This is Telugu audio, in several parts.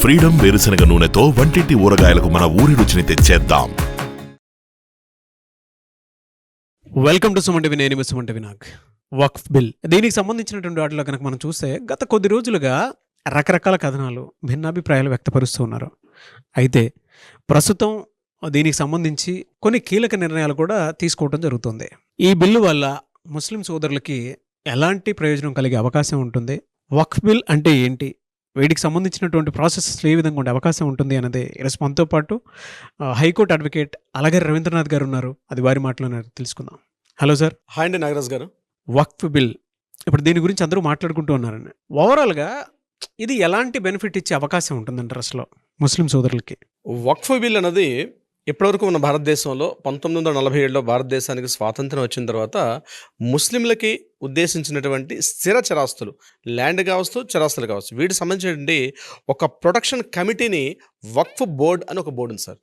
ఫ్రీడమ్ వేరుశనగ నూనెతో వంటింటి ఊరగాయలకు మన ఊరి రుచిని తెచ్చేద్దాం. Welcome to Suman TV. నేను సుమన్ టీవీ. వక్ఫ్ బిల్, దీనికి సంబంధించినటువంటి వాటిలో కనుక మనం చూస్తే గత కొద్ది రోజులుగా రకరకాల కథనాలు, భిన్నాభిప్రాయాలు వ్యక్తపరుస్తూ ఉన్నారు. అయితే ప్రస్తుతం దీనికి సంబంధించి కొన్ని కీలక నిర్ణయాలు కూడా తీసుకోవడం జరుగుతుంది. ఈ బిల్లు వల్ల ముస్లిం సోదరులకి ఎలాంటి ప్రయోజనం కలిగే అవకాశం ఉంటుంది, వక్ఫ్ బిల్ అంటే ఏంటి, వీటికి సంబంధించినటువంటి ప్రాసెస్ ఏ విధంగా ఉండే అవకాశం ఉంటుంది అన్నది ఈరోజు మనతో పాటు హైకోర్టు అడ్వకేట్ అలగరి రవీంద్రనాథ్ గారు ఉన్నారు. అది వారి మాటలోనే తెలుసుకుందాం. Hello sir. హాయ్ అండి నాగరాజ్ గారు. వక్ఫ్ బిల్, ఇప్పుడు దీని గురించి అందరూ మాట్లాడుకుంటూ ఉన్నారండి. ఓవరాల్గా ఇది ఎలాంటి బెనిఫిట్ ఇచ్చే అవకాశం ఉంటుందంటారు అసలు ముస్లిం సోదరులకి? వక్ఫ్ బిల్ అన్నది ఇప్పటివరకు మన భారతదేశంలో 1947లో భారతదేశానికి స్వాతంత్రం వచ్చిన తర్వాత ముస్లింలకి ఉద్దేశించినటువంటి స్థిర చరాస్తులు, ల్యాండ్ కావచ్చు, చరాస్తులు కావచ్చు, వీటికి సంబంధించినటువంటి ఒక ప్రొటెక్షన్ కమిటీని వక్ఫ్ బోర్డ్ అని ఒక బోర్డు ఉంది సార్.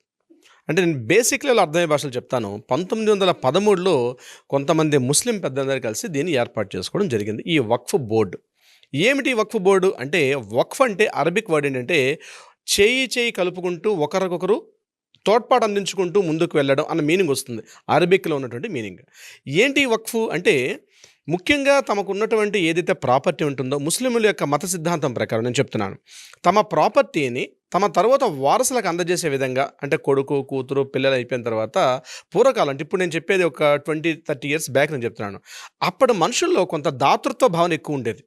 అంటే నేను బేసిక్లీ అర్థమయ్యే భాషలు చెప్తాను. 1913లో కొంతమంది ముస్లిం పెద్దలందరూ కలిసి దీన్ని ఏర్పాటు చేసుకోవడం జరిగింది, ఈ వక్ఫ్ బోర్డు. ఏమిటి వక్ఫ్ బోర్డు అంటే? వక్ఫ్ అంటే అరబిక్ వర్డ్ ఏంటంటే చేయి కలుపుకుంటూ ఒకరికొకరు తోడ్పాటు అందించుకుంటూ ముందుకు వెళ్ళడం అన్న మీనింగ్ వస్తుంది, అరబిక్లో ఉన్నటువంటి మీనింగ్. ఏంటి వక్ఫ్ అంటే? ముఖ్యంగా తమకు ఉన్నటువంటి ఏదైతే ప్రాపర్టీ ఉంటుందో, ముస్లింల యొక్క మత సిద్ధాంతం ప్రకారం నేను చెప్తున్నాను, తమ ప్రాపర్టీని తమ తర్వాత వారసులకు అందజేసే విధంగా, అంటే కొడుకు, కూతురు, పిల్లలు అయిపోయిన తర్వాత పూర్వకాలం, అంటే ఇప్పుడు నేను చెప్పేది ఒక 20-30 ఇయర్స్ బ్యాక్ నేను చెప్తున్నాను, అప్పటి మనుషుల్లో కొంత దాతృత్వ భావన ఎక్కువ ఉండేది.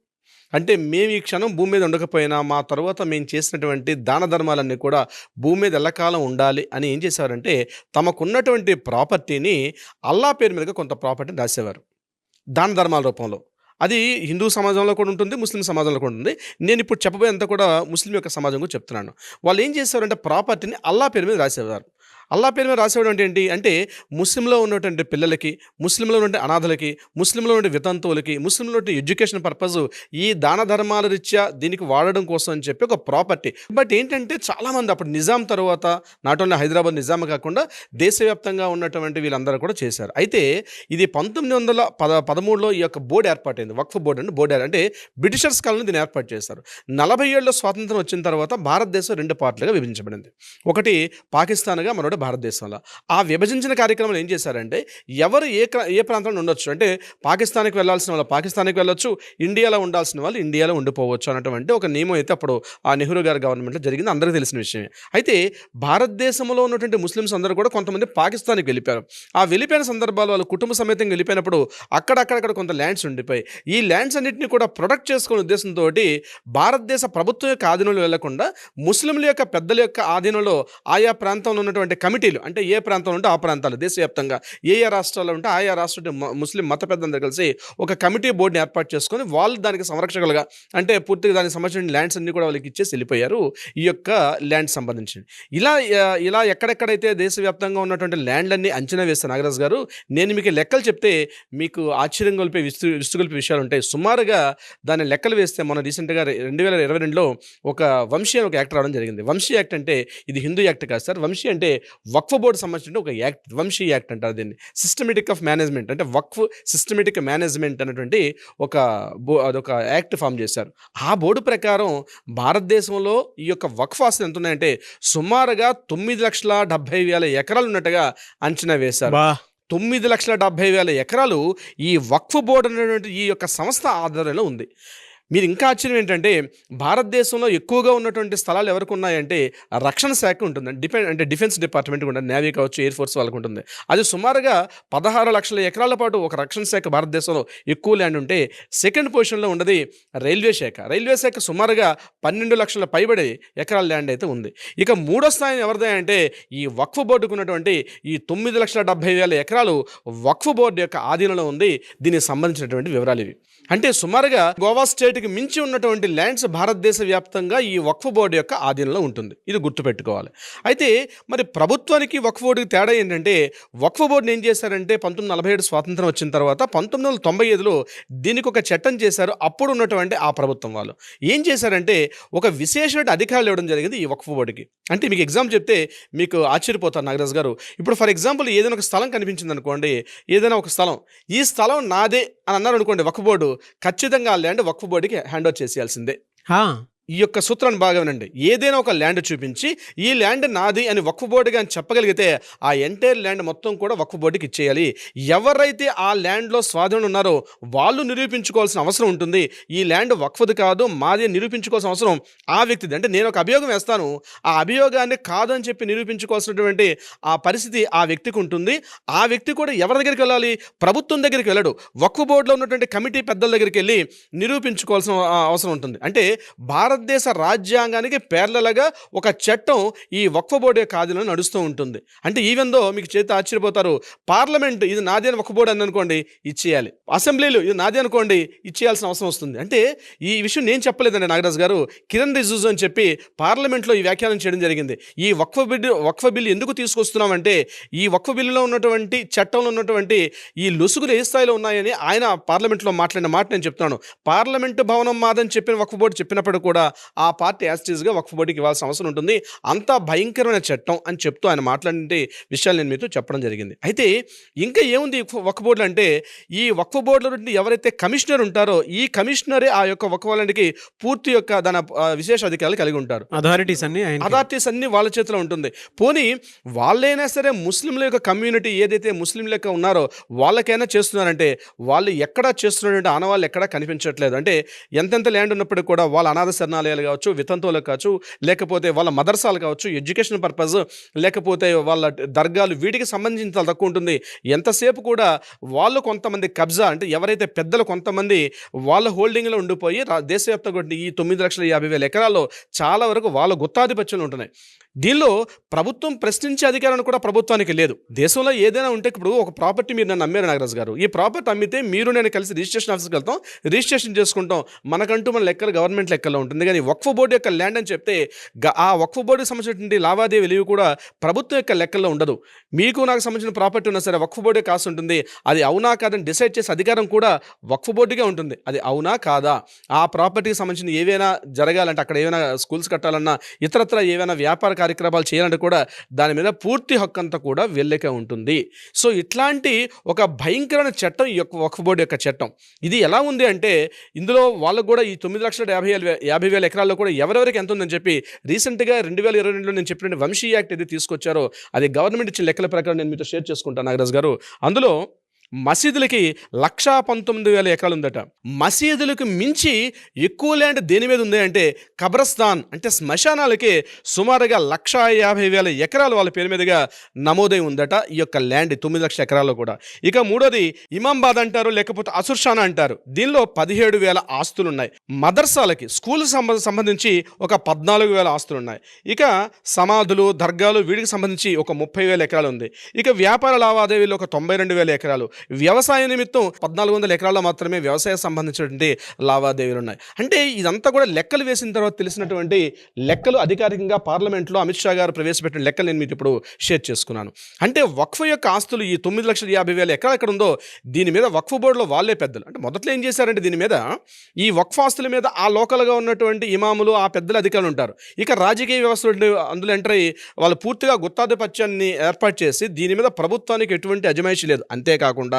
అంటే మేము ఈ క్షణం భూమి మీద ఉండకపోయినా మా తర్వాత మేము చేసినటువంటి దాన ధర్మాలన్నీ కూడా భూమి మీద ఎల్లకాలం ఉండాలి అని ఏం చేసేవారంటే, తమకున్నటువంటి ప్రాపర్టీని అల్లా పేరు మీదుగా కొంత ప్రాపర్టీని రాసేవారు దాన ధర్మాల రూపంలో. అది హిందూ సమాజంలో కూడా ఉంటుంది, ముస్లిం సమాజంలో కూడా ఉంటుంది. నేను ఇప్పుడు చెప్పబోయేంత కూడా ముస్లిం యొక్క సమాజం కూడా చెప్తున్నాను. వాళ్ళు ఏం చేసేవారంటే ప్రాపర్టీని అల్లా పేరు మీద రాసేవారు. అల్లా పేరు మీద రాసేవాడు అంటే ఏంటి అంటే, ముస్లింలో ఉన్నటువంటి పిల్లలకి, ముస్లింలో ఉన్నటువంటి అనాథలకి, ముస్లింలో ఉండే వితంతువులకి, ముస్లింలో ఉండే ఎడ్యుకేషన్ పర్పస్, ఈ దాన ధర్మాల రీత్యా దీనికి వాడడం కోసం అని చెప్పి ఒక ప్రాపర్టీ. బట్ ఏంటంటే చాలామంది అప్పుడు నిజాం తర్వాత నాట్ ఓన్లీ హైదరాబాద్ నిజాం కాకుండా దేశవ్యాప్తంగా ఉన్నటువంటి వీళ్ళందరూ కూడా చేశారు. అయితే ఇది 1913లో ఈ యొక్క బోర్డు ఏర్పాటైంది, వక్ఫ్ బోర్డు అంటే. బోర్డు అంటే బ్రిటిషర్స్ కాలంలో దీన్ని ఏర్పాటు చేశారు. 40 ఏళ్ళలో స్వాతంత్రం వచ్చిన తర్వాత భారతదేశం 2 పార్టీలుగా విభజించబడింది. ఒకటి పాకిస్తాన్గా, మరొకటి భారతదేశంలో. ఆ విభజించిన కార్యక్రమాలు ఏం చేశారంటే, ఎవరు ఏ ప్రాంతంలో ఉండొచ్చు అంటే, పాకిస్తాన్కి వెళ్ళాల్సిన వాళ్ళు పాకిస్తాన్కి వెళ్ళొచ్చు, ఇండియాలో ఉండాల్సిన వాళ్ళు ఇండియాలో ఉండిపోవచ్చు అన్నటువంటి ఒక నియమం అయితే అప్పుడు ఆ నెహ్రూ గారి గవర్నమెంట్లో జరిగింది, అందరికీ తెలిసిన విషయమే. అయితే భారతదేశంలో ఉన్నటువంటి ముస్లిమ్స్ అందరూ కూడా కొంతమంది పాకిస్తాన్కి వెళ్ళిపోయారు. ఆ వెళ్ళిపోయిన సందర్భాలు వాళ్ళు కుటుంబ సమేతంగా వెళ్ళిపోయినప్పుడు అక్కడక్కడ కొంత ల్యాండ్స్ ఉండిపోయి, ఈ ల్యాండ్స్ అన్నింటినీ కూడా ప్రొటెక్ట్ చేసుకునే ఉద్దేశంతో భారతదేశ ప్రభుత్వం యొక్క ఆధీనంలో వెళ్లకుండా ముస్లింల యొక్క పెద్దల యొక్క ఆధీనంలో ఆయా ప్రాంతంలో ఉన్నటువంటి కమిటీలు, అంటే ఏ ప్రాంతంలో ఉంటే ఆ ప్రాంతాలు, దేశవ్యాప్తంగా ఏ రాష్ట్రాల్లో ఉంటే ఆయా రాష్ట్ర ముస్లిం మత పెద్దలందరూ కలిసి ఒక కమిటీ బోర్డుని ఏర్పాటు చేసుకొని వాళ్ళు దానికి సంరక్షకులుగా, అంటే పూర్తిగా దానికి సంబంధించిన ల్యాండ్స్ అన్ని కూడా వాళ్ళకి ఇచ్చేసి వెళ్ళిపోయారు, ఈ యొక్క ల్యాండ్ సంబంధించి. ఇలా ఎక్కడెక్కడైతే దేశవ్యాప్తంగా ఉన్నటువంటి ల్యాండ్లన్నీ అంచనా వేస్తే నాగరాజ్ గారు, నేను మీకు లెక్కలు చెప్తే మీకు ఆశ్చర్యం గొలిపే విస్తుగొలిపే విషయాలు ఉంటాయి. సుమారుగా దాని లెక్కలు వేస్తే మన రీసెంట్గా 2022లో ఒక వంశీ అని ఒక యాక్ట్ రావడం జరిగింది. వంశీ యాక్ట్ అంటే ఇది హిందూ యాక్ట్ కాదు సార్. వంశీ అంటే వక్ఫ్ బోర్డు సంబంధించిన ఒక యాక్ట్, వంశీ యాక్ట్ అంటారు దీన్ని. సిస్టమేటిక్ ఆఫ్ మేనేజ్మెంట్, అంటే వక్ఫ్ సిస్టమేటిక్ మేనేజ్మెంట్ అనేటువంటి అదొక యాక్ట్ ఫామ్ చేశారు. ఆ బోర్డు ప్రకారం భారతదేశంలో ఈ యొక్క వక్ఫ్ ఆస్తులు ఎంత ఉన్నాయంటే సుమారుగా 9,70,000 ఎకరాలు ఉన్నట్టుగా అంచనా వేశారు. 9,70,000 ఎకరాలు ఈ వక్ఫ్ బోర్డు అనేటువంటి ఈ యొక్క సంస్థ ఆధ్వర్యంలో ఉంది. మీరు ఇంకా ఆశ్చర్యం ఏంటంటే, భారతదేశంలో ఎక్కువగా ఉన్నటువంటి స్థలాలు ఎవరికి ఉన్నాయంటే రక్షణ శాఖ ఉంటుంది, అంటే డిఫెన్స్ డిపార్ట్మెంట్ ఉంటుంది, నేవీ కావచ్చు, ఎయిర్ ఫోర్స్ వాళ్ళకు ఉంటుంది. అది సుమారుగా 16 లక్షల ఎకరాల పాటు ఒక రక్షణ శాఖ భారతదేశంలో ఎక్కువ ల్యాండ్ ఉంటే, సెకండ్ పొజిషన్లో ఉన్నది రైల్వే శాఖ. రైల్వే శాఖ సుమారుగా 12 లక్షల పైబడి ఎకరాల ల్యాండ్ అయితే ఉంది. ఇక మూడో స్థాయి ఎవరిదే అంటే ఈ వక్ఫ్ బోర్డుకు ఉన్నటువంటి ఈ 9,70,000 ఎకరాలు వక్ఫ్ బోర్డు యొక్క ఆధీనంలో ఉంది. దీనికి సంబంధించినటువంటి వివరాలు ఇవి. అంటే సుమారుగా గోవా స్టేట్కి మించి ఉన్నటువంటి ల్యాండ్స్ భారతదేశ వ్యాప్తంగా ఈ వక్ఫ్ బోర్డు యొక్క ఆధీనంలో ఉంటుంది. ఇది గుర్తుపెట్టుకోవాలి. అయితే మరి ప్రభుత్వానికి వక్ఫ్ బోర్డుకి తేడా ఏంటంటే, వక్ఫ్ బోర్డుని ఏం చేశారంటే 1947 స్వాతంత్రం వచ్చిన తర్వాత 1995లో దీనికి ఒక చట్టం చేశారు. అప్పుడు ఉన్నటువంటి ఆ ప్రభుత్వం వాళ్ళు ఏం చేశారంటే ఒక విశేషమైన అధికారులు ఇవ్వడం జరిగింది ఈ వక్ఫ్ బోర్డుకి. అంటే మీకు ఎగ్జామ్ చెప్తే మీకు ఆశ్చర్యపోతారు నాగరాజ్ గారు. ఇప్పుడు ఫర్ ఎగ్జాంపుల్ ఏదైనా ఒక స్థలం కనిపించింది అనుకోండి, ఏదైనా ఒక స్థలం, ఈ స్థలం నాదే అని అన్నారు అనుకోండి, వక్ఫ్ బోర్డు ఖచ్చితంగా ఆ ల్యాండ్ వక్ఫ్ బోర్డుకి హ్యాండ్ ఓవర్ చేసేయాల్సిందే. ఈ యొక్క సూత్రాన్ని బాగా వినండి. ఏదైనా ఒక ల్యాండ్ చూపించి ఈ ల్యాండ్ నాది అని వక్ఫ్ బోర్డుగా అని చెప్పగలిగితే ఆ ఎంటైర్ ల్యాండ్ మొత్తం కూడా వక్ఫ్ బోర్డుకి ఇచ్చేయాలి. ఎవరైతే ఆ ల్యాండ్లో స్వాధీనం ఉన్నారో వాళ్ళు నిరూపించుకోవాల్సిన అవసరం ఉంటుంది. ఈ ల్యాండ్ వక్ఫ్ది కాదు మాది అని నిరూపించుకోవాల్సిన అవసరం ఆ వ్యక్తిది. అంటే నేను ఒక అభియోగం వేస్తాను, ఆ అభియోగాన్ని కాదు అని చెప్పి నిరూపించుకోవాల్సినటువంటి ఆ పరిస్థితి ఆ వ్యక్తికి ఉంటుంది. ఆ వ్యక్తి కూడా ఎవరి దగ్గరికి వెళ్ళాలి? ప్రభుత్వం దగ్గరికి వెళ్ళడు, వక్ఫ్ బోర్డులో ఉన్నటువంటి కమిటీ పెద్దల దగ్గరికి వెళ్ళి నిరూపించుకోవాల్సిన అవసరం ఉంటుంది. అంటే భారతదేశ రాజ్యాంగానికి పేర్లగా ఒక చట్టం ఈ వక్ఫ్ బోర్డు యొక్క ఆధీనంలో నడుస్తూ ఉంటుంది. అంటే ఈవెన్ దో మీకు చేతి ఆశ్చర్యపోతారు, పార్లమెంట్ ఇది నాది అని వక్ఫ్ బోర్డు అని అనుకోండి ఇచ్చేయాలి, అసెంబ్లీలు ఇది నాది అనుకోండి ఇచ్చేయాల్సిన అవసరం వస్తుంది. అంటే ఈ విషయం నేను చెప్పలేదండి నాగరాజు గారు, కిరణ్ రిజిజు అని చెప్పి పార్లమెంట్లో ఈ వ్యాఖ్యానం చేయడం జరిగింది. ఈ వక్ఫ్ బిల్లు ఎందుకు తీసుకొస్తున్నామంటే ఈ వక్ఫ్ బిల్లులో ఉన్నటువంటి చట్టంలో ఉన్నటువంటి ఈ లొసుగులు ఏ స్థాయిలో ఉన్నాయని ఆయన పార్లమెంట్లో మాట్లాడిన మాట నేను చెప్తున్నాను. పార్లమెంటు భవనం మాదని చెప్పిన వక్ఫ్ బోర్డు చెప్పినప్పుడు కూడా ఆ పార్టీ యాస్టీస్గా వక్ఫ్ బోర్డుకి ఇవ్వాల్సిన అవసరం ఉంటుంది. అంత భయంకరమైన చట్టం అని చెప్తూ ఆయన మాట్లాడే విషయాలు నేను మీతో చెప్పడం జరిగింది. అయితే ఇంకా ఏముంది వక్ఫ్ బోర్డులు అంటే, ఈ వక్ఫ్ బోర్డులో ఎవరైతే కమిషనర్ ఉంటారో ఈ కమిషనరే ఆ యొక్క వక్ఫ్ ల్యాండ్కి పూర్తి యొక్క దాని విశేష అధికారాలు కలిగి ఉంటారు. అథారిటీస్ అన్ని వాళ్ళ చేతిలో ఉంటుంది. పోనీ వాళ్ళైనా సరే ముస్లింల యొక్క కమ్యూనిటీ ఏదైతే ముస్లింల యొక్క ఉన్నారో వాళ్ళకైనా చేస్తున్నారంటే వాళ్ళు ఎక్కడా చేస్తున్నటువంటి ఆనవాళ్ళు ఎక్కడా కనిపించట్లేదు. అంటే ఎంతెంత ల్యాండ్ ఉన్నప్పటికీ కూడా వాళ్ళ అనాథ శరణాలయాలు కావచ్చు, వితంతువులు కావచ్చు, లేకపోతే వాళ్ళ మదర్సాలు కావచ్చు, ఎడ్యుకేషన్ పర్పస్, లేకపోతే వాళ్ళ దర్గాలు, వీటికి సంబంధించి చాలా తక్కువ ఉంటుంది. ఎంతసేపు కూడా వాళ్ళు కొంతమంది కబ్జా అంటే ఎవరైతే పెద్దలు కొంతమంది వాళ్ళ హోల్డింగ్లో ఉండిపోయి దేశవ్యాప్తంగా ఈ 9,50,000 ఎకరాల్లో చాలా వరకు వాళ్ళ గుత్తాధిపత్యంలో ఉంటున్నాయి. దీనిలో ప్రభుత్వం ప్రశ్నించే అధికారాన్ని కూడా ప్రభుత్వానికి లేదు. దేశంలో ఏదైనా ఉంటే ఇప్పుడు ఒక ప్రాపర్టీ మీరు నన్ను అమ్మారు నాగరాజు గారు, ఈ ప్రాపర్టీ అమ్మితే మీరు నేను కలిసి రిజిస్ట్రేషన్ ఆఫీస్కి వెళ్తాం, రిజిస్ట్రేషన్ చేసుకుంటాం, మనకంటూ మన లెక్కలు గవర్నమెంట్ లెక్కల్లో ఉంటుంది. కానీ వక్ఫ్ బోర్డు యొక్క ల్యాండ్ అని చెప్తే ఆ వక్ఫ్ బోర్డుకి సంబంధించినటువంటి లావాదేవీలు కూడా ప్రభుత్వం యొక్క లెక్కల్లో ఉండదు. మీకు నాకు సంబంధించిన ప్రాపర్టీ ఉన్నా సరే వక్ఫ్ బోర్డే కాస్ట్ ఉంటుంది. అది అవునా కాదని డిసైడ్ చేసే అధికారం కూడా వక్ఫ్ బోర్డుగా ఉంటుంది. అది అవునా కాదా, ఆ ప్రాపర్టీకి సంబంధించిన ఏవైనా జరగాలంటే అక్కడ ఏమైనా స్కూల్స్ కట్టాలన్నా ఇతరత్ర ఏవైనా వ్యాపార కార్యక్రమాలు చేయాలంటే కూడా దాని మీద పూర్తి హక్కు అంతా కూడా వీళ్ళకే ఉంటుంది. సో ఇట్లాంటి ఒక భయంకరమైన చట్టం ఈ యొక్క వక్ఫ్ బోర్డు యొక్క చట్టం. ఇది ఎలా ఉంది అంటే ఇందులో వాళ్ళకు కూడా ఈ 9,50,000 ఎకరాల్లో కూడా ఎవరెవరికి ఎంత ఉందని చెప్పి రీసెంట్గా 2022లో నేను చెప్పిన వంశీ యాక్ట్ ఏది తీసుకొచ్చారో అది గవర్నమెంట్ ఇచ్చిన లెక్కల ప్రకారం నేను మీతో షేర్ చేసుకుంటాను నాగరాజు గారు. అందులో మసీదులకి 1,19,000 ఎకరాలు ఉందట. మసీదులకు మించి ఎక్కువ ల్యాండ్ దేని మీద ఉంది అంటే కబ్రస్థాన్ అంటే శ్మశానాలకి సుమారుగా 1,50,000 ఎకరాలు వాళ్ళ పేరు మీదుగా నమోదై ఉందట ఈ యొక్క ల్యాండ్ 9 లక్షల ఎకరాల్లో కూడా. ఇక మూడోది ఇమాంబాద్ అంటారు, లేకపోతే అసుర్షానా అంటారు, దీనిలో 17,000 ఆస్తులు ఉన్నాయి. మదర్సాలకి స్కూల్ సంబంధించి ఒక 14,000 ఆస్తులు ఉన్నాయి. ఇక సమాధులు, దర్గాలు వీటికి సంబంధించి ఒక 30,000 ఎకరాలు ఉంది. ఇక వ్యాపార లావాదేవీలు ఒక 92,000 ఎకరాలు, వ్యవసాయ నిమిత్తం 1,400 ఎకరాల్లో మాత్రమే వ్యవసాయ సంబంధించినటువంటి లావాదేవీలు ఉన్నాయి. అంటే ఇదంతా కూడా లెక్కలు వేసిన తర్వాత తెలిసినటువంటి లెక్కలు, అధికారికంగా పార్లమెంట్లో అమిత్ షా గారు ప్రవేశపెట్టిన లెక్కలు నేను మీకు ఇప్పుడు షేర్ చేసుకున్నాను. అంటే వక్ఫ్ యొక్క ఆస్తులు ఈ 9,50,000 ఎకరాలు ఎక్కడ ఉందో దీని మీద వక్ఫ్ బోర్డులో వాళ్ళే పెద్దలు. అంటే మొదట్లో ఏం చేశారంటే దీని మీద ఈ వక్ఫ్ ఆస్తుల మీద ఆ లోకల్గా ఉన్నటువంటి ఇమాములు, ఆ పెద్దల అధికారులు ఉంటారు. ఇక రాజకీయ వ్యవస్థలు అందులో ఎంటర్ అయ్యి వాళ్ళు పూర్తిగా గుత్తాధిపత్యాన్ని ఏర్పాటు చేసి దీని మీద ప్రభుత్వానికి ఎటువంటి అజమాయిషీ లేదు. అంతేకాకుండా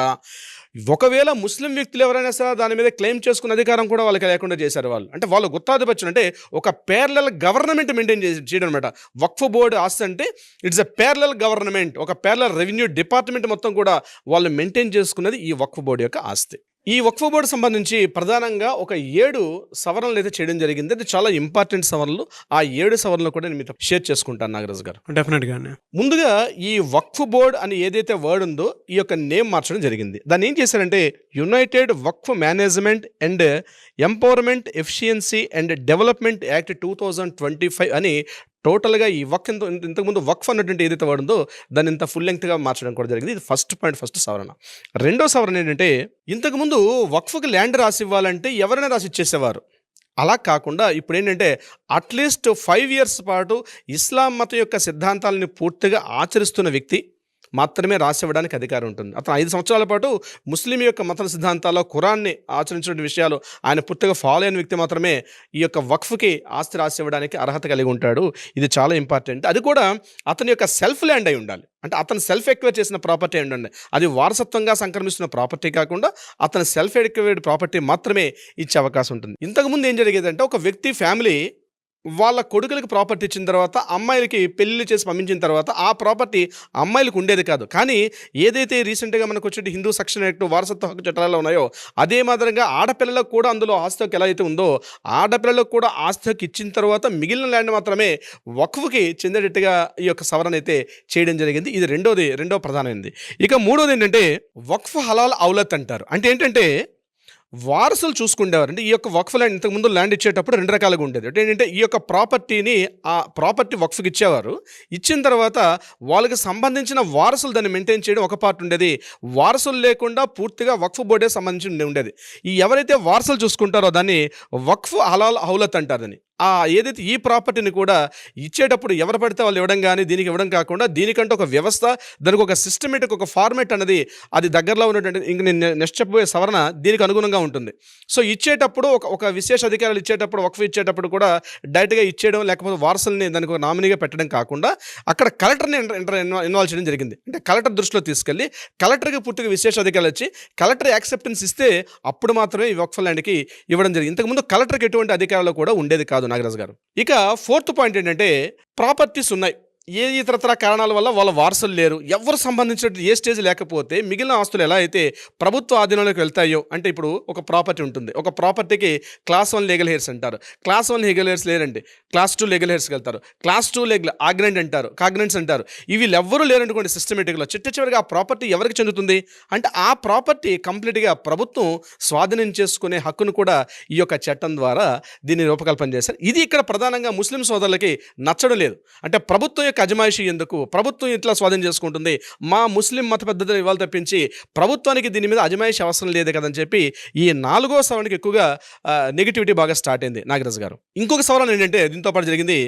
ఒకవేళ ముస్లిం వ్యక్తులు ఎవరైనా సరే దాని మీద క్లెయిమ్ చేసుకునే అధికారం కూడా వాళ్ళకి లేకుండా చేశారు వాళ్ళు. అంటే వాళ్ళు గుత్తాధిపత్యం అంటే ఒక పేర్లల్ గవర్నమెంట్ మెయింటైన్ చేయడం అనమాట. వక్ఫ్ బోర్డు ఆస్తి అంటే ఇట్స్ ఎ పేర్లల్ గవర్నమెంట్, ఒక పేర్లల్ రెవెన్యూ డిపార్ట్మెంట్ మొత్తం కూడా వాళ్ళు మెయింటైన్ చేసుకున్నది ఈ వక్ఫ్ బోర్డు యొక్క ఆస్తి. ఈ వక్ఫ్ బోర్డు సంబంధించి ప్రధానంగా ఒక 7 సవరణలు అయితే చేయడం జరిగింది. అది చాలా ఇంపార్టెంట్ సవరణలు. ఆ 7 సవరణలు కూడా నేను మీతో షేర్ చేసుకుంటాను నాగరాజు గారు. డెఫినెట్గా. ముందుగా ఈ వక్ఫ్ బోర్డ్ అని ఏదైతే వర్డ్ ఉందో ఈ యొక్క నేమ్ మార్చడం జరిగింది. దాన్ని ఏం చేశారంటే United Waqf management and empowerment efficiency and development act 2025 అని టోటల్గా ఈ ఇంతకుముందు వక్ఫ్ అన్నటువంటి ఏదైతే వర్డ్ ఉందో దాన్ని ఇంత ఫుల్ లెంగ్త్గా మార్చడం కూడా జరిగింది. ఇది ఫస్ట్ సవరణ. రెండో సవరణ ఏంటంటే ఇంతకుముందు వక్ఫ్కి ల్యాండ్ రాసి ఇవ్వాలంటే ఎవరైనా రాసి ఇచ్చేసేవారు. అలా కాకుండా ఇప్పుడు ఏంటంటే అట్లీస్ట్ 5 years పాటు ఇస్లాం మతం యొక్క సిద్ధాంతాలని పూర్తిగా ఆచరిస్తున్న వ్యక్తి, మాత్రమే రాసివ్వడానికి అధికారం ఉంటుంది. అతను 5 సంవత్సరాల పాటు ముస్లిం యొక్క మత సిద్ధాంతాల్లో ఖురాన్ని ఆచరించిన విషయాలు ఆయన పూర్తిగా ఫాలో అయిన వ్యక్తి మాత్రమే ఈ యొక్క వక్ఫ్కి ఆస్తి రాసివ్వడానికి అర్హత కలిగి ఉంటాడు. ఇది చాలా ఇంపార్టెంట్. అది కూడా అతని యొక్క సెల్ఫ్ ల్యాండ్ అయి ఉండాలి. అంటే అతను సెల్ఫ్ ఎక్వైర్ చేసిన ప్రాపర్టీ అయి ఉండండి. అది వారసత్వంగా సంక్రమిస్తున్న ప్రాపర్టీ కాకుండా అతని సెల్ఫ్ ఎక్వైర్డ్ ప్రాపర్టీ మాత్రమే ఇచ్చే అవకాశం ఉంటుంది. ఇంతకుముందు ఏం జరిగేదంటే ఒక వ్యక్తి ఫ్యామిలీ వాళ్ళ కొడుకులకి ప్రాపర్టీ ఇచ్చిన తర్వాత అమ్మాయిలకి పెళ్లి చేసి పంపించిన తర్వాత ఆ ప్రాపర్టీ అమ్మాయిలకు ఉండేది కాదు. కానీ ఏదైతే రీసెంట్గా మనకు వచ్చే హిందూ సెక్షన్ యాక్ట్ వారసత్వ హక్కు చట్టాలలో ఉన్నాయో అదే మాదిరిగా ఆడపిల్లలకు కూడా అందులో ఆస్తి హక్కు ఎలా అయితే ఉందో ఆడపిల్లలకు కూడా ఆస్తి హక్కు ఇచ్చిన తర్వాత మిగిలిన ల్యాండ్ మాత్రమే వక్ఫ్కి చెందేటట్టుగా ఈ యొక్క సవరణ అయితే చేయడం జరిగింది. ఇది రెండో ప్రధానమైనది. ఇక మూడోది ఏంటంటే వక్ఫ్ హలాల్ ఔలత్ అంటారు. అంటే ఏంటంటే వారసులు చూసుకుండేవారు. అంటే ఈ యొక్క వక్ఫ్ ల్యాండ్ ఇంతకుముందు ల్యాండ్ ఇచ్చేటప్పుడు 2 రకాలుగా ఉండేది. అంటే ఏంటంటే ఈ యొక్క ప్రాపర్టీని ఆ ప్రాపర్టీ వక్ఫ్కి ఇచ్చేవారు. ఇచ్చిన తర్వాత వాళ్ళకి సంబంధించిన వారసులు దాన్ని మెయింటైన్ చేయడం ఒక పార్ట్ ఉండేది. వారసులు లేకుండా పూర్తిగా వక్ఫ్ బోర్డే సంబంధించి ఉండేది. ఈ ఎవరైతే వారసులు చూసుకుంటారో దాన్ని వక్ఫ్ హలాల్ ఔలత్ అంటారు. దాన్ని ఏదైతే ఈ ప్రాపర్టీని కూడా ఇచ్చేటప్పుడు ఎవరు పడితే వాళ్ళు ఇవ్వడం కానీ దీనికి ఇవ్వడం కాకుండా దీనికంటే ఒక వ్యవస్థ, దానికి ఒక సిస్టమేటిక్ ఒక ఫార్మేట్ అనేది అది దగ్గరలో ఉన్నటువంటి ఇంక నేను నెక్స్ట్ చెప్పబోయే సవరణ దీనికి అనుగుణంగా ఉంటుంది. సో ఇచ్చేటప్పుడు ఒక విశేష అధికారులు ఇచ్చేటప్పుడు వక్ఫ్ ఇచ్చేటప్పుడు కూడా డైరెక్ట్గా ఇచ్చేయడం లేకపోతే వారసుల్ని దానికి ఒక నామినీగా పెట్టడం కాకుండా అక్కడ కలెక్టర్ని ఇన్వాల్వ్ చేయడం జరిగింది. అంటే కలెక్టర్ దృష్టిలో తీసుకెళ్ళి కలెక్టర్కి పూర్తిగా విశేష అధికారులు వచ్చి కలెక్టర్ యాక్సెప్టెన్స్ ఇస్తే అప్పుడు మాత్రమే ఈ వక్ఫ్ ల్యాండ్కి ఇవ్వడం జరిగింది. ఇంతకుముందు కలెక్టర్కి ఎటువంటి అధికారాలు కూడా ఉండేది కాదు నాగరాజు గారు. ఇక 4th పాయింట్ ఏంటంటే ప్రాపర్టీస్ ఉన్నాయి, ఏ ఇతరతర కారణాల వల్ల వాళ్ళ వారసులు లేరు, ఎవరు సంబంధించిన ఏ స్టేజ్ లేకపోతే మిగిలిన ఆస్తులు ఎలా అయితే ప్రభుత్వ ఆధీనంలోకి వెళ్తాయో, అంటే ఇప్పుడు ఒక ప్రాపర్టీ ఉంటుంది, ఒక ప్రాపర్టీకి క్లాస్ 1 లీగల్ హెయిర్స్ అంటారు, క్లాస్ 1 లీగల్ హెయిర్స్ లేరండి, క్లాస్ 2 లీగల్ హెయిర్స్కి వెళ్తారు, క్లాస్ 2 లీగల్ ఆగ్నెంట్ అంటారు, కాగ్నెంట్స్ అంటారు. ఇవి ఎవ్వరూ లేరనుకోండి సిస్టమేటిక్లో చివరిగా ఆ ప్రాపర్టీ ఎవరికి చెందుతుంది అంటే ఆ ప్రాపర్టీ కంప్లీట్గా ప్రభుత్వం స్వాధీనం చేసుకునే హక్కును కూడా ఈ యొక్క చట్టం ద్వారా దీన్ని రూపకల్పన చేశారు. ఇది ఇక్కడ ప్రధానంగా ముస్లిం సోదరులకి నచ్చడం లేదు. అంటే ప్రభుత్వం అజమాయిషీ ఎందుకు, ప్రభుత్వం ఇట్లా స్వాధీనం చేసుకుంటుంది, మా ముస్లిం మత పద్ధతులు ఇవాళ తప్పించి ప్రభుత్వానికి దీని మీద అజమాయిషీ అవసరం లేదు కదని చెప్పి ఈ 4వ సవరణకి ఎక్కువగా నెగిటివిటీ బాగా స్టార్ట్ అయింది నాగరాజు గారు. ఇంకొక సవరణ ఏంటంటే దీంతో పాటు జరిగింది,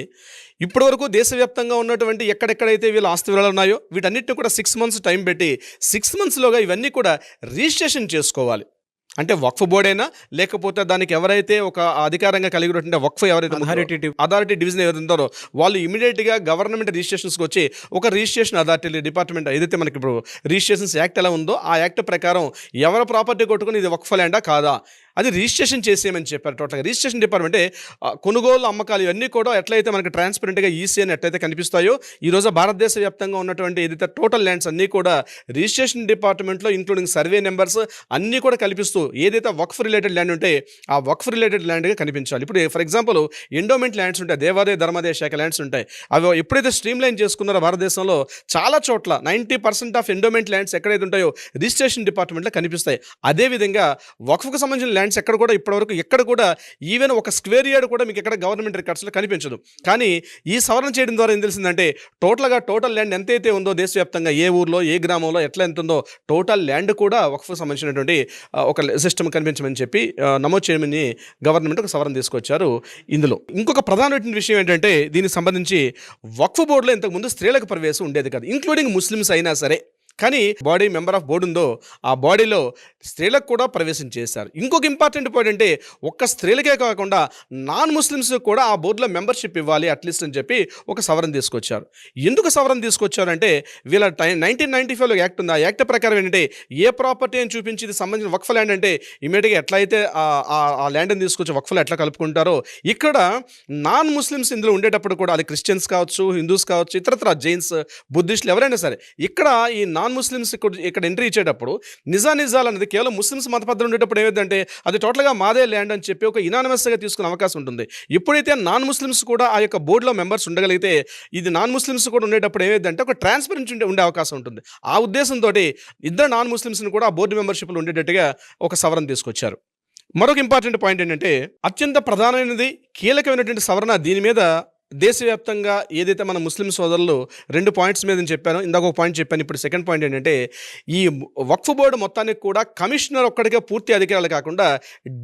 ఇప్పటివరకు దేశవ్యాప్తంగా ఉన్నటువంటి ఎక్కడెక్కడైతే వీళ్ళ ఆస్తి వివరాలు ఉన్నాయో వీటన్నిటిని కూడా 6 months టైం పెట్టి 6 monthsలోగా ఇవన్నీ కూడా రిజిస్ట్రేషన్ చేసుకోవాలి. అంటే వక్ఫ్ బోర్డ్ అయినా లేకపోతే దానికి ఎవరైతే ఒక అధికారంగా కలిగి ఉన్నటువంటి వక్ఫ్ ఎవరైతే అథారిటీ డివిజన్ ఎవరైతే ఉంటారో వాళ్ళు ఇమీడియట్గా గవర్నమెంట్ రిజిస్ట్రేషన్స్కి వచ్చి ఒక రిజిస్ట్రేషన్ అథారిటీ డిపార్ట్మెంట్ ఏదైతే మనకి ఇప్పుడు రిజిస్ట్రేషన్స్ యాక్ట్ ఎలా ఉందో ఆ యాక్ట్ ప్రకారం ఎవరి ప్రాపర్టీ కొట్టుకుని ఇది వక్ఫ్ ల్యాండా కాదా అది రిజిస్ట్రేషన్ చేసేయమని చెప్పారు. టోటల్గా రిజిస్ట్రేషన్ డిపార్ట్మెంటే కొనుగోలు అమ్మకాలు ఇవన్నీ కూడా ఎట్లయితే మనకి ట్రాన్స్పరెంట్గా ఈసీ అని ఎట్లయితే కనిపిస్తాయో ఈరోజు భారతదేశ వ్యాప్తంగా ఉన్నటువంటి ఏదైతే టోటల్ ల్యాండ్స్ అన్నీ కూడా రిజిస్ట్రేషన్ డిపార్ట్మెంట్లో ఇంక్లూడింగ్ సర్వే నెంబర్స్ అన్నీ కూడా కల్పిస్తూ ఏదైతే వక్ఫ్ రిలేటెడ్ ల్యాండ్ ఉంటే ఆ వక్ఫ్ రిలేటెడ్ ల్యాండ్గా కనిపించాలి. ఇప్పుడు ఫర్ ఎగ్జాంపుల్ ఎండోమెంట్ ల్యాండ్స్ ఉంటాయి, దేవాదాయ ధర్మాదాయ శాఖ ల్యాండ్స్ ఉంటాయి. అవి ఎప్పుడైతే స్ట్రీమ్ లైన్ చేసుకున్నారో భారతదేశంలో చాలా చోట్ల 90% ఆఫ్ ఎండోమెంట్ ల్యాండ్స్ ఎక్కడైతే ఉంటాయో రిజిస్ట్రేషన్ డిపార్ట్మెంట్లో కనిపిస్తాయి. అదేవిధంగా వక్ఫ్కు సంబంధించిన ల్యాండ్స్ ఎక్కడ కూడా ఇప్పటివరకు ఎక్కడ కూడా ఈవెన్ ఒక స్క్వేర్ యార్డ్ కూడా మీకు ఎక్కడ గవర్నమెంట్ రికార్డ్స్లో కనిపించదు. కానీ ఈ సవరణ చేయడం ద్వారా ఏం తెలిసిందంటే టోటల్ ల్యాండ్ ఎంతైతే ఉందో దేశవ్యాప్తంగా ఏ ఊర్లో ఏ గ్రామంలో ఎట్లా ఎంత ఉందో టోటల్ ల్యాండ్ కూడా వక్ఫ్కు సంబంధించినటువంటి ఒక సిస్టమ్ కనిపించమని చెప్పి నమోదు చేయమని గవర్నమెంట్ ఒక సవరణ తీసుకొచ్చారు. ఇందులో ఇంకొక ప్రధానమైన విషయం ఏంటంటే దీనికి సంబంధించి వక్ఫ్ బోర్డులో ఇంతకుముందు స్త్రీలకు ప్రవేశం ఉండేది కాదు, ఇంక్లూడింగ్ ముస్లిమ్స్ అయినా సరే. కానీ బాడీ మెంబర్ ఆఫ్ బోర్డు ఉందో ఆ బాడీలో స్త్రీలకు కూడా ప్రవేశం చేశారు. ఇంకొక ఇంపార్టెంట్ పాయింట్ అంటే ఒక్క స్త్రీలకే కాకుండా నాన్ ముస్లిమ్స్ కూడా ఆ బోర్డులో మెంబర్షిప్ ఇవ్వాలి అట్లీస్ట్ అని చెప్పి ఒక సవరణ తీసుకొచ్చారు. ఎందుకు సవరణ తీసుకొచ్చారంటే వీళ్ళ 1995లో యాక్ట్ ఉంది. ఆ యాక్ట్ ప్రకారం ఏంటంటే ఏ ప్రాపర్టీ అని చూపించి ఇది సంబంధించిన వక్ఫ్ ల్యాండ్ అంటే ఇమీడియట్గా ఎట్లయితే ఆ ల్యాండ్ని తీసుకొచ్చి వక్ఫ్లో ఎట్లా కలుపుకుంటారో ఇక్కడ నాన్ ముస్లిమ్స్ ఇందులో ఉండేటప్పుడు కూడా అది క్రిస్టియన్స్ కావచ్చు, హిందూస్ కావచ్చు, ఇతరత్ర జైన్స్, బుద్ధిస్టులు ఎవరైనా సరే ఇక్కడ ఈ నాన్ ముస్లిమ్స్ ఇక్కడ ఎంట్రీ ఇచ్చేటప్పుడు నిజాలు అనేది కేవలం ముస్లిమ్స్ మత పద్ధతులు ఉండేటప్పుడు ఏమైందంటే అది టోటల్గా మాదే ల్యాండ్ అని చెప్పి ఒక ఇనానిమస్గా తీసుకునే అవకాశం ఉంటుంది. ఎప్పుడైతే నాన్ ముస్లిమ్స్ కూడా ఆ యొక్క బోర్డులో మెంబర్స్ ఉండగలిగితే ఇది నాన్ ముస్లిమ్స్ కూడా ఉండేటప్పుడు ఏమైందంటే ఒక ట్రాన్స్పరెన్సీ ఉండే అవకాశం ఉంటుంది. ఆ ఉద్దేశంతో ఇద్దరు నాన్ ముస్లిమ్స్ని కూడా ఆ బోర్డు మెంబర్షిప్లు ఉండేటట్టుగా ఒక సవరణ తీసుకొచ్చారు. మరొక ఇంపార్టెంట్ పాయింట్ ఏంటంటే అత్యంత ప్రధానమైనది కీలకమైనటువంటి సవరణ దీని మీద దేశవ్యాప్తంగా ఏదైతే మన ముస్లిం సోదరులు 2 పాయింట్స్ మీద నేను చెప్పాను, ఇందాక ఒక పాయింట్ చెప్పాను, ఇప్పుడు సెకండ్ పాయింట్ ఏంటంటే ఈ వక్ఫ్ బోర్డు మొత్తానికి కూడా కమిషనర్ ఒక్కడికే పూర్తి అధికారాలు కాకుండా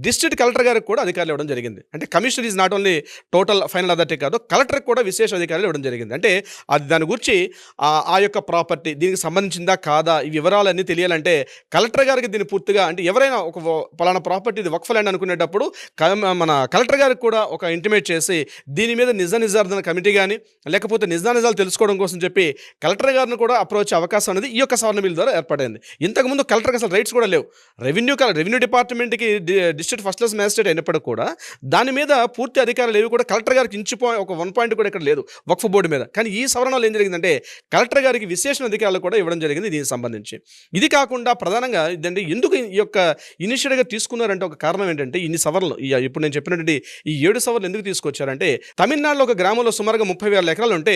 డిస్ట్రిక్ట్ కలెక్టర్ గారికి కూడా అధికారులు ఇవ్వడం జరిగింది. అంటే commissioner is not only total final authority కాదు, కలెక్టర్కి కూడా విశేష అధికారులు ఇవ్వడం జరిగింది. అంటే అది దాని గురించి ఆ యొక్క ప్రాపర్టీ దీనికి సంబంధించిందా కాదా ఈ వివరాలన్నీ తెలియాలంటే కలెక్టర్ గారికి దీన్ని పూర్తిగా, అంటే ఎవరైనా ఒక పలానా ప్రాపర్టీ ఇది వక్ఫ్ ల్యాండ్ అనుకునేటప్పుడు మన కలెక్టర్ గారికి కూడా ఒక ఇంటిమేట్ చేసి దీని మీద నిజార్దన కమిటీ కానీ లేకపోతే నిజాలు తెలుసుకోవడం కోసం చెప్పి కలెక్టర్ గారిని కూడా అప్రోచ్ అవకాశం అనేది ఈ యొక్క సవరణ బిల్ ద్వారా ఏర్పడింది. ఇంతకుముందు కలెక్టర్కి అసలు రైట్స్ కూడా లేవు. రెవెన్యూ డిపార్ట్మెంట్కి డిస్ట్రిక్ట్ ఫస్ట్ క్లాస్ మ్యాజిస్ట్రేట్ అయినప్పటికీ కూడా దాని మీద పూర్తి అధికారులు ఏవి కూడా కలెక్టర్ గారికి ఒక 1 పాయింట్ కూడా ఇక్కడ లేదు వక్ఫ్ బోర్డు మీద. కానీ ఈ సవరణలో ఏం జరిగిందంటే కలెక్టర్ గారికి విశేష అధికారులు కూడా ఇవ్వడం జరిగింది దీనికి సంబంధించి. ఇది కాకుండా ప్రధానంగా ఇదంటే ఎందుకు ఈ యొక్క ఇనిషియేటివ్గా తీసుకున్నారంటే ఒక కారణం ఏంటంటే ఇన్ని సవరణలు ఇప్పుడు నేను చెప్పినటువంటి ఈ 7 సవరణలు ఎందుకు తీసుకొచ్చారంటే తమిళనాడులో ఒక గ్రామంలో సుమారుగా 30,000 ఎకరాలు ఉంటే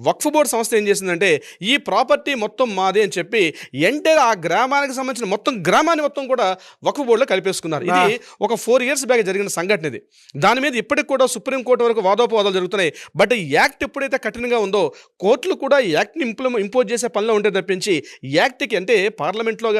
వక్ఫ్ బోర్డు సంస్థ ఏం చేసిందంటే ఈ ప్రాపర్టీ మొత్తం మాదే అని చెప్పి ఎంటైర్ ఆ గ్రామానికి సంబంధించిన గ్రామాన్ని మొత్తం కూడా వక్ఫ్ బోర్డులో కలిపేసుకున్నారు. ఇది ఒక 4 years బ్యాక్ జరిగిన సంఘటన ఇది. దాని మీద ఇప్పటికి కూడా సుప్రీంకోర్టు వరకు వాదోపవాదాలు జరుగుతున్నాయి. బట్ ఈ యాక్ట్ ఎప్పుడైతే కఠినంగా ఉందో కోర్టులు కూడా ఈ యాక్ట్ని ఇంపోజ్ చేసే పనిలో ఉంటే తప్పించి యాక్ట్కి అంటే పార్లమెంట్లో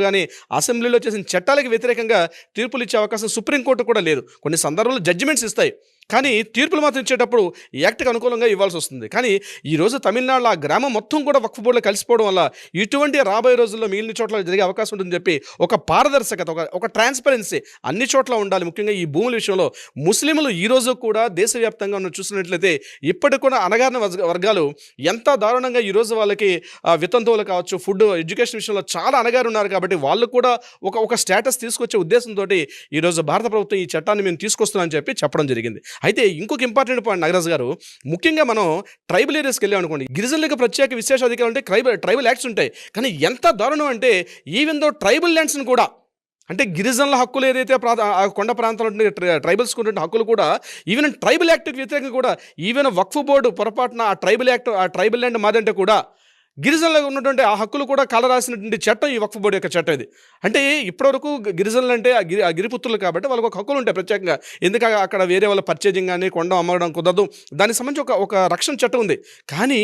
కానీ అసెంబ్లీలో చేసిన చట్టాలకు వ్యతిరేకంగా తీర్పులు ఇచ్చే అవకాశం సుప్రీంకోర్టు కూడా లేదు. కొన్ని సందర్భాల్లో జడ్జిమెంట్స్ ఇస్తాయి కానీ తీర్పులు మాత్రం ఇచ్చేటప్పుడు యాక్ట్కి అనుకూలంగా ఇవ్వాల్సి వస్తుంది. కానీ ఈరోజు తమిళనాడులో ఆ గ్రామం మొత్తం కూడా వక్ఫ్ బోర్డులో కలిసిపోవడం వల్ల ఇటువంటి రాబోయే రోజుల్లో మిగిలిన చోట్ల జరిగే అవకాశం ఉంటుందని చెప్పి ఒక పారదర్శకత ఒక ట్రాన్స్పరెన్సీ అన్ని చోట్ల ఉండాలి. ముఖ్యంగా ఈ భూముల విషయంలో ముస్లింలు ఈ రోజు కూడా దేశవ్యాప్తంగా మనం చూసినట్లయితే ఇప్పటికి కూడా అణగారిన వర్గాలు ఎంత దారుణంగా ఈరోజు వాళ్ళకి వితంతువులు కావచ్చు, ఫుడ్, ఎడ్యుకేషన్ విషయంలో చాలా అణగారు ఉన్నారు. కాబట్టి వాళ్ళు కూడా ఒక స్టేటస్ తీసుకొచ్చే ఉద్దేశంతో ఈరోజు భారత ప్రభుత్వం ఈ చట్టాన్ని మేము తీసుకొస్తున్నామని చెప్పి చెప్పడం జరిగింది. అయితే ఇంకొక ఇంపార్టెంట్ పాయింట్ నాగరాజు గారు, ముఖ్యంగా మనం ట్రైబల్ ఏరియాస్కి వెళ్ళాం అనుకోండి, గిరిజనులకు ప్రత్యేక విశేష అధికారులు అంటే ట్రైబల్ యాక్ట్స్ ఉంటాయి. కానీ ఎంత దారుణం అంటే ఈవెన్ దో ట్రైబల్ ల్యాండ్స్ని కూడా అంటే గిరిజనుల హక్కులు ఏదైతే కొండ ప్రాంతాలు ట్రైబల్స్కి ఉండే హక్కులు కూడా ఈవెన్ ట్రైబల్ యాక్ట్కి వ్యతిరేకంగా కూడా ఈవెన్ వక్ఫ్ బోర్డు పొరపాటున ఆ ట్రైబల్ ల్యాండ్ మాదంటే కూడా గిరిజనులకు ఉన్నటువంటి ఆ హక్కులు కూడా కలరాసినటువంటి చట్టం ఈ వక్ఫ్ బోర్డు యొక్క చట్టం ఇది. అంటే ఇప్పటివరకు గిరిజనులు అంటే ఆ గిరిపుత్రులు కాబట్టి వాళ్ళకు ఒక హక్కులు ఉంటాయి ప్రత్యేకంగా. ఎందుకంటే అక్కడ వేరే వాళ్ళ పర్చేజింగ్ కానీ కొండ అమ్మడం కుదరదు, దానికి సంబంధించి ఒక రక్షణ చట్టం ఉంది. కానీ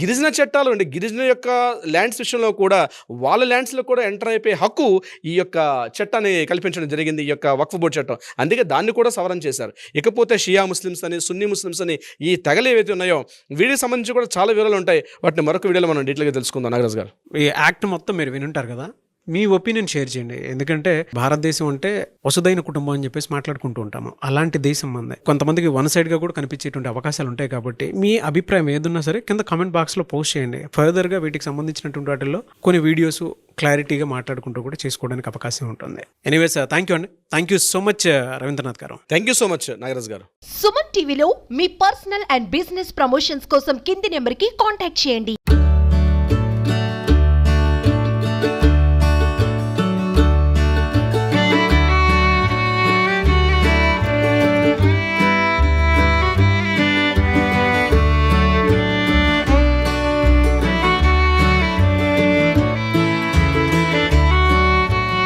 గిరిజన చట్టాలు అంటే గిరిజన యొక్క ల్యాండ్స్ విషయంలో కూడా వాళ్ళ ల్యాండ్స్లో కూడా ఎంటర్ అయిపోయే హక్కు ఈ యొక్క చట్టాన్ని కల్పించడం జరిగింది, ఈ యొక్క వక్ఫ్ బోర్డు చట్టం. అందుకే దాన్ని కూడా సవరణ చేశారు. ఇకపోతే షియా ముస్లిమ్స్ అని, సున్నీ ముస్లిమ్స్ అని ఈ తెగలు ఏవైతే ఉన్నాయో వీటికి సంబంధించి కూడా చాలా వివరాలు ఉంటాయి. వాటిని మరొక వీడియోలో మనం డీటెయిల్గా తెలుసుకుందాం. నాగరాజ్ గారు, ఈ యాక్ట్ మొత్తం మీరు వినుంటారు కదా, మీ ఒపీనియన్ షేర్ చేయండి. ఎందుకంటే భారతదేశం అంటే వసుదైన కుటుంబం అని చెప్పేసి మాట్లాడుకుంటూ ఉంటాము. అలాంటి దేశం మంది కొంతమందికి వన్ సైడ్గా కూడా కనిపించేటువంటి అవకాశాలు ఉంటాయి. కాబట్టి మీ అభిప్రాయం ఏదున్నా సరే కింద కామెంట్ బాక్స్లో పోస్ట్ చేయండి. ఫర్దర్గా వీటికి సంబంధించినటువంటి వాటిల్లో కొన్ని వీడియోస్ క్లారిటీగా మాట్లాడుకుంటూ కూడా చేసుకోవడానికి అవకాశం ఉంటుంది. ఎనీవేస్ థ్యాంక్ యూ అండి. Thank you so much Ravindranath గారు. Thank you so much Nagaraj గారు. సుమన్ టీవీలో మీ పర్సనల్ అండ్ బిజినెస్ ప్రమోషన్స్ కోసం కింది నెంబర్కి కాంటాక్ట్ చేయండి.